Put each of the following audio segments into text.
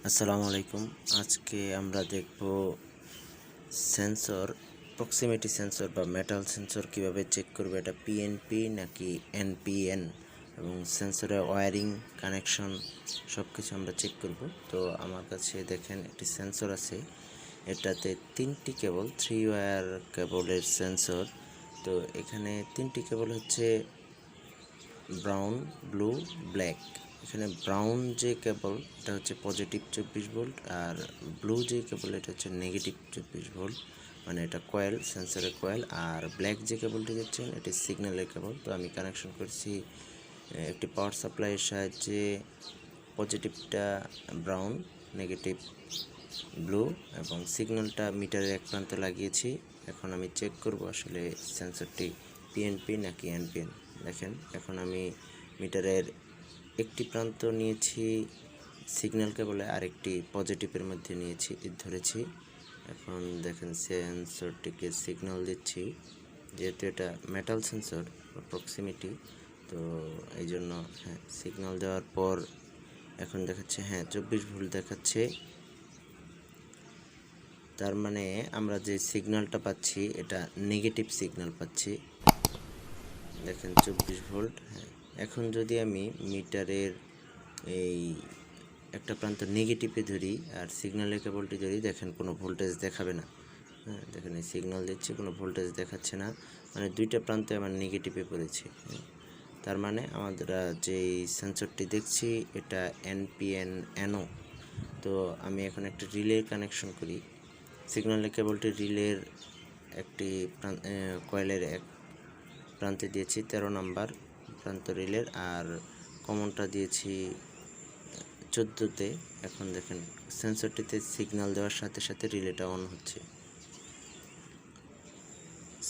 আসসালামু আলাইকুম। আজকে আমরা দেখব সেন্সর, প্রক্সিমিটি সেন্সর বা মেটাল সেন্সর কিভাবে চেক করবে, এটা পিএনপি নাকি এনপিএন, এবং সেন্সরের ওয়্যারিং, কানেকশন সব কিছু আমরা চেক করব। তো আমার কাছে দেখেন একটি সেন্সর আছে, এটাতে তিনটি কেবল, 3 ওয়্যার কেবলের সেন্সর। তো এখানে তিনটি কেবল হচ্ছে ব্রাউন, ব্লু, ব্ল্যাক। এখানে ব্রাউন যে কেবল এটা হচ্ছে পজিটিভ 24 ভোল্ট, আর ব্লু যে কেবল এটা হচ্ছে নেগেটিভ 24 ভোল্ট, মানে এটা কয়েল, সেন্সরের কয়েল। আর ব্ল্যাক যে কেবলটি দেখছেন এটি সিগন্যালের কেবল। তো আমি কানেকশন করছি একটি পাওয়ার সাপ্লাইয়ের সাহায্যে, পজিটিভটা ব্রাউন, নেগেটিভ ব্লু, এবং সিগন্যালটা মিটারের এক প্রান্তে লাগিয়েছি। এখন আমি চেক করব আসলে সেন্সরটি পিএনপি নাকি এনপিএন। দেখেন এখন আমি মিটারের একটি প্রান্ত নিয়েছি সিগন্যাল কেবলে, আরেকটি পজিটিভের মধ্যে নিয়েছি, ধরেছি। এখন দেখেন সেন্সরটিকে সিগন্যাল দিচ্ছি, যেহেতু এটা মেটাল সেন্সর বা প্রক্সিমিটি, তো এই জন্য সিগন্যাল দেওয়ার পর এখন দেখাচ্ছে 24 ভোল্ট দেখাচ্ছে। তার মানে আমরা যে সিগন্যালটা পাচ্ছি এটা নেগেটিভ সিগন্যাল পাচ্ছি। দেখেন 24 ভোল্ট। এখন যদি আমি মিটারের এই একটা প্রান্ত নেগেটিভে ধরি আর সিগন্যালের কেবলটি ধরি, দেখেন কোনো ভোল্টেজ দেখাবে না। দেখেন এই সিগন্যাল দিচ্ছি, কোনো ভোল্টেজ দেখাচ্ছে না, মানে দুইটা প্রান্তে আমার নেগেটিভে পড়েছে। তার মানে আমরা যেই সেন্সরটি দেখছি এটা এনপিএন এনও। তো আমি এখন একটা রিলে কানেকশন করি। সিগন্যালের কেবলটি রিলের একটি কয়েলের এক প্রান্তে দিয়েছি 13 নাম্বার প্রান্ত রিলের, আর কমনটা দিয়েছি 14তে। এখন দেখেন সেন্সরটিতে সিগন্যাল দেওয়ার সাথে সাথে রিলেটা অন হচ্ছে।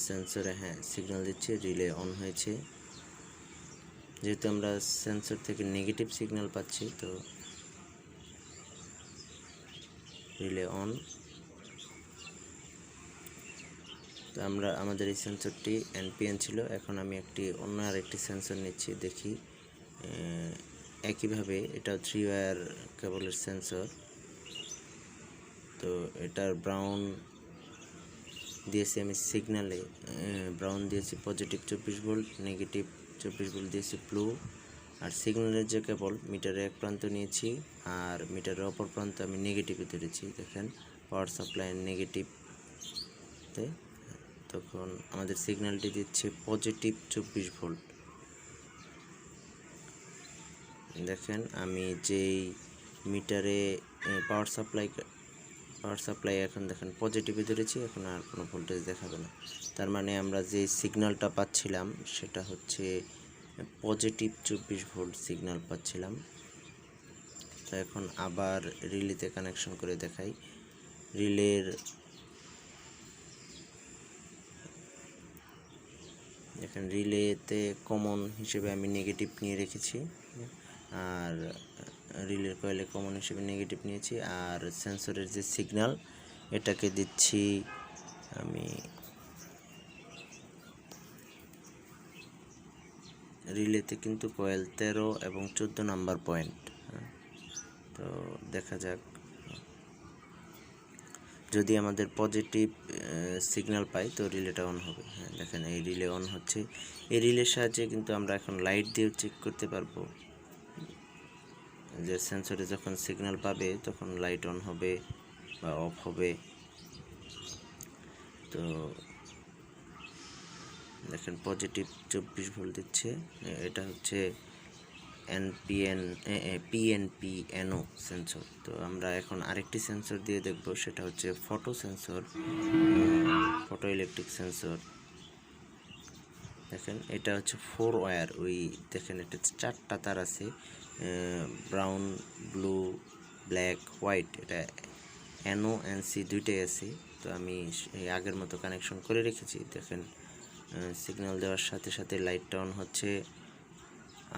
সেন্সরে সিগন্যাল দিচ্ছে, রিলে অন হয়েছে। যেহেতু আমরা সেন্সর থেকে নেগেটিভ সিগন্যাল পাচ্ছি, তো রিলে অন। তো আমাদের এই সেন্সরটি এনপিএন ছিল। এখন আমি অন্য আরেকটি সেন্সর নিচ্ছি, দেখি একইভাবে এটা 3 ওয়্যার কেবলের সেন্সর। তো এটার ব্রাউন দিয়েছি আমি সিগন্যালে, ব্রাউন দিয়েছি পজিটিভ 24 ভোল্ট, নেগেটিভ 24 ভোল্ট দিয়েছি ব্লু। আর সিগন্যালের যে কেবল মিটারের এক প্রান্ত নিয়েছি আর মিটারের অপর প্রান্ত আমি নেগেটিভে ধরেছি। দেখেন পাওয়ার সাপ্লাই নেগেটিভতে, তখন আমাদের সিগন্যালটি দিচ্ছে পজিটিভ 24 ভোল্ট। দেখেন আমি যেই মিটারে পাওয়ার সাপ্লাই এখন দেখেন পজিটিভে ধরেছি, এখন আর কোনো ভোল্টেজ দেখাবে না। তার মানে আমরা যে সিগন্যালটা পাচ্ছিলাম সেটা হচ্ছে পজিটিভ 24 ভোল্ট সিগন্যাল পাচ্ছিলাম। তো এখন আবার রিলেতে কানেকশন করে দেখাই। দেখেন রিলেতে কমন হিসেবে আমি নেগেটিভ নিয়ে রেখেছি, আর রিলের কয়েলে কমন হিসেবে নেগেটিভ নিয়েছি। আর সেন্সরের যে সিগন্যাল এটাকে দিচ্ছি আমি রিলেতে, কিন্তু কয়েল 13 এবং 14 নাম্বার পয়েন্ট। তো দেখা যাক, যদি আমাদের পজিটিভ সিগন্যাল পাই তো রিলেটা অন হবে। দেখেন এই রিলে অন হচ্ছে। এই রিলের সাহায্যে কিন্তু আমরা এখন লাইট দিয়ে চেক করতে পারবো যে সেন্সরে যখন সিগন্যাল পাবে তখন লাইট অন হবে বা অফ হবে। তো দেখেন পজিটিভ 24 ভোল্ট দিচ্ছে, এটা হচ্ছে পিএনপি এনও সেন্সর। তো আমরা এখন আরেকটি সেন্সর দিয়ে দেখব, সেটা হচ্ছে ফটো ইলেকট্রিক সেন্সর। দেখেন এটা হচ্ছে 4 ওয়্যার, দেখেন এটা 4টা তার আছে, ব্রাউন, ব্লু, ব্ল্যাক, হোয়াইট। এটা এনও এনসি দুইটাই আছে। তো আমি আগের মতো কানেকশন করে রেখেছি। দেখেন সিগন্যাল দেওয়ার সাথে সাথে লাইটটা অন হচ্ছে,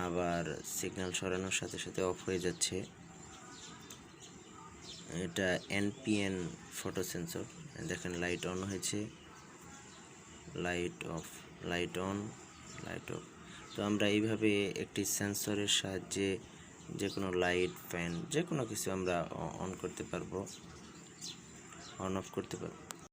আবার সিগন্যাল সরানোর সাথে সাথে অফ হয়ে যাচ্ছে। এটা এনপিএন ফটো সেন্সর। দেখেন লাইট অন হয়েছে, light off, light on, light off. তো আমরা এইভাবে একটি সেন্সরের সাহায্যে যে কোনো লাইট, ফ্যান, যে কোনো কিছু আমরা অন করতে পারবো, অন অফ করতে পারবো।